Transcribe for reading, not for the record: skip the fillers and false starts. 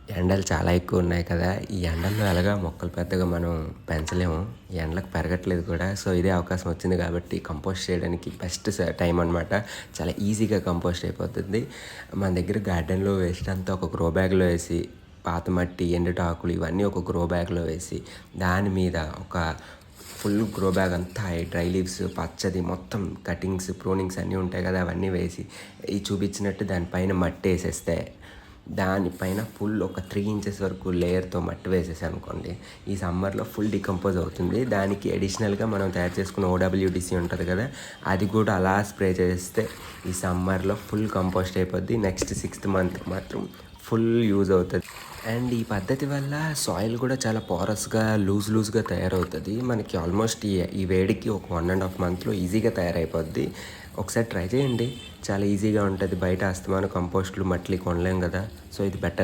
ఎండలు చాలా ఎక్కువ ఉన్నాయి కదా! ఈ ఎండల్లో ఎలాగా మొక్కలు పెద్దగా మనం పెంచలేము. ఈ ఎండలకు పెరగట్లేదు కూడా. సో, ఇదే అవకాశం వచ్చింది కాబట్టి కంపోస్ట్ చేయడానికి బెస్ట్ టైం అనమాట. చాలా ఈజీగా కంపోస్ట్ అయిపోతుంది. మన దగ్గర గార్డెన్‌లో వేస్ట్ అంతా ఒక గ్రో బ్యాగ్‌లో వేసి, పాత మట్టి, ఎండుటాకులు ఇవన్నీ ఒక గ్రో బ్యాగ్‌లో వేసి, దాని మీద ఒక ఫుల్ గ్రో బ్యాగ్ అంతా ఈ డ్రై లీవ్స్, పచ్చది మొత్తం కటింగ్స్, ప్రూనింగ్స్ అన్నీ ఉంటాయి కదా! అవన్నీ వేసి, ఈ చూపించినట్టు దానిపైన మట్టేసేస్తే దానిపైన ఫుల్ ఒక 3 ఇంచెస్ వరకు లేయర్‌తో మట్టి వేసేసామనుకోండి, ఈ సమ్మర్‌లో ఫుల్ డీకంపోజ్ అవుతుంది. దానికి అడిషనల్‌గా మనం తయారు చేసుకున్న ఓడబ్ల్యూడీసీ ఉంటది కదా! అది కూడా అలా స్ప్రే చేస్తే ఈ సమ్మర్‌లో ఫుల్ కంపోస్ట్ అయిపోద్ది. నెక్స్ట్ 6థ్ మంత్ మాత్రం ఫుల్ యూజ్ అవుతది. అండ్ ఈ పద్ధతి వల్ల సాయిల్ కూడా చాలా పోరస్‌గా, లూజ్‌గా తయారవుతది. మనకి ఆల్మోస్ట్ ఈ వేడికి ఒక 1 మంత్‌లో ఈజీగా తయారైపోద్ది. ఒకసారి ట్రై చేయండి. చాలా ఈజీగా ఉంటది. బయట అస్తమానం కంపోస్ట్‌లు, మట్లి కొనలేం గదా! సో, ఇది బెటర్.